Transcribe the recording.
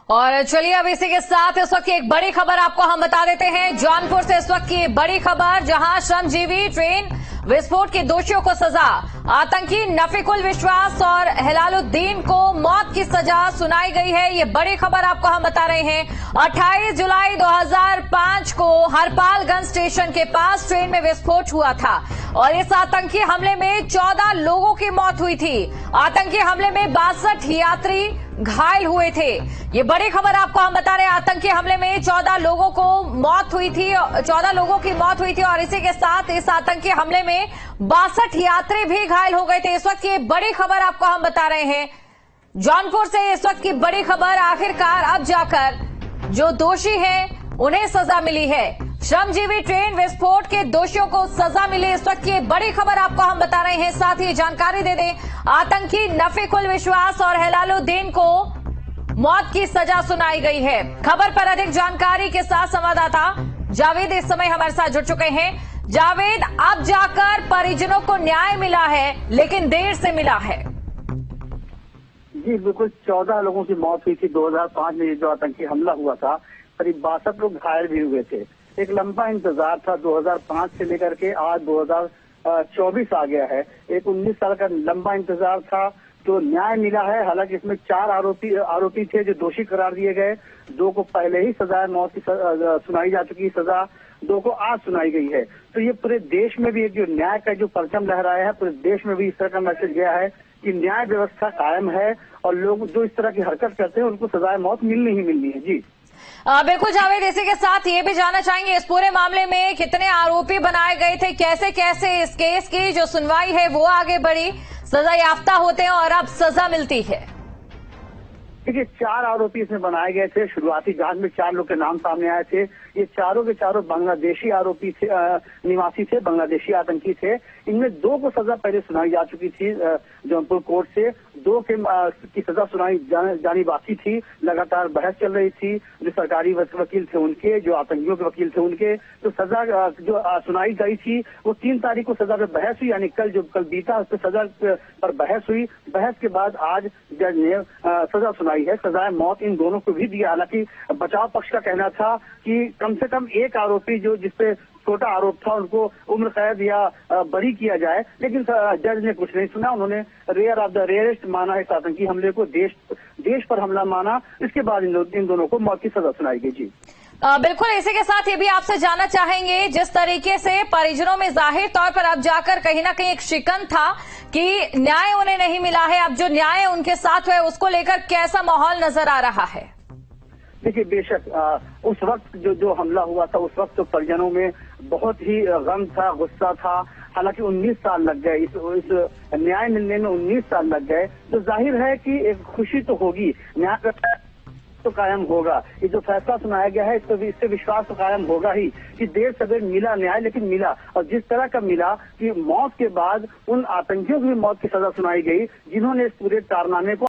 और चलिए अब इसी के साथ इस वक्त की एक बड़ी खबर आपको हम बता देते हैं। जौनपुर से इस वक्त की बड़ी खबर, जहां श्रमजीवी ट्रेन विस्फोट के दोषियों को सजा। आतंकी नफीकुल विश्वास और हिलालुद्दीन को मौत की सजा सुनाई गई है। ये बड़ी खबर आपको हम बता रहे हैं। 28 जुलाई 2005 को हरपालगंज स्टेशन के पास ट्रेन में विस्फोट हुआ था और इस आतंकी हमले में 14 लोगों की मौत हुई थी। आतंकी हमले में 62 यात्री घायल हुए थे। ये बड़ी खबर आपको हम बता रहे हैं। आतंकी हमले में 14 लोगों को मौत हुई थी, 14 लोगों की मौत हुई थी और इसी के साथ इस आतंकी हमले में 62 यात्री भी घायल हो गए थे। इस वक्त की बड़ी खबर आपको हम बता रहे हैं। जौनपुर से इस वक्त की बड़ी खबर, आखिरकार अब जाकर जो दोषी हैं उन्हें सजा मिली है। श्रमजीवी ट्रेन विस्फोट के दोषियों को सजा मिली। इस वक्त की बड़ी खबर आपको हम बता रहे हैं। साथ ही जानकारी दे दें, आतंकी नफीकुल विश्वास और हिलालुद्दीन को मौत की सजा सुनाई गई है। खबर पर अधिक जानकारी के साथ संवाददाता जावेद इस समय हमारे साथ जुड़ चुके हैं। जावेद, अब जाकर परिजनों को न्याय मिला है, लेकिन देर से मिला है। जी बिल्कुल, 14 लोगों की मौत हुई थी 2005 में जो आतंकी हमला हुआ था। करीब 62 लोग घायल भी हुए थे। एक लंबा इंतजार था, 2005 से लेकर के आज 2024 आ गया है। एक 19 साल का लंबा इंतजार था, तो न्याय मिला है। हालांकि इसमें 4 आरोपी थे जो दोषी करार दिए गए। 2 को पहले ही सजा मौत की सुनाई जा चुकी, सजा 2 को आज सुनाई गई है। तो ये पूरे देश में भी एक जो न्याय का जो परचम लहराया है, पूरे देश में भी इस तरह का मैसेज गया है कि न्याय व्यवस्था कायम है और लोग जो इस तरह की हरकत करते हैं उनको सजाए मौत मिलनी ही मिलनी है। जी बिल्कुल जावेद, इसी के साथ ये भी जानना चाहेंगे, इस पूरे मामले में कितने आरोपी बनाए गए थे, कैसे कैसे इस केस की जो सुनवाई है वो आगे बढ़ी, सजा याफ्ता होते हैं और अब सजा मिलती है। देखिए, 4 आरोपी इसमें बनाए गए थे। शुरुआती जांच में 4 लोग के नाम सामने आए थे। ये चारों के चारों बांग्लादेशी आरोपी थे, निवासी थे, बांग्लादेशी आतंकी थे। इनमें 2 को सजा पहले सुनाई जा चुकी थी जौनपुर कोर्ट से। 2 की सजा सुनाई जानी बाकी थी। लगातार बहस चल रही थी। जो सरकारी वकील थे उनके, जो आतंकियों के वकील थे उनके, तो सजा जो सुनाई गई थी वो 3 तारीख को सजा पे बहस हुई, यानी कल बीता उस पर सजा पर बहस हुई। बहस के बाद आज जज ने सजा सुनाई है। सजाए मौत इन दोनों को भी दिया। हालांकि बचाव पक्ष का कहना था कि कम से कम एक आरोपी जो जिसपे छोटा आरोप था उनको उम्र कैद या बरी किया जाए, लेकिन जज ने कुछ नहीं सुना। उन्होंने रेयर ऑफ द रेयरेस्ट माना इस आतंकी हमले को, देश पर हमला माना। इसके बाद इन दोनों को मौत की सजा सुनाई गई। जी बिल्कुल, इसी के साथ ये भी आपसे जानना चाहेंगे, जिस तरीके से परिजनों में जाहिर तौर पर अब जाकर कहीं ना कहीं एक शिकन था कि न्याय उन्हें नहीं मिला है, अब जो न्याय उनके साथ हुआ है उसको लेकर कैसा माहौल नजर आ रहा है? देखिए, बेशक उस वक्त जो हमला हुआ था उस वक्त तो परिजनों में बहुत ही गम था, गुस्सा था। हालांकि 19 साल लग गए, इस न्याय मिलने में 19 साल लग गए, तो जाहिर है कि एक खुशी तो होगी, न्याय तो कायम होगा। ये जो फैसला सुनाया गया है इससे विश्वास तो कायम होगा ही कि देर सवेर मिला न्याय, लेकिन मिला। और जिस तरह का मिला कि मौत के बाद उन आतंकियों की भी मौत की सजा सुनाई गई जिन्होंने इस पूरे कारनामे को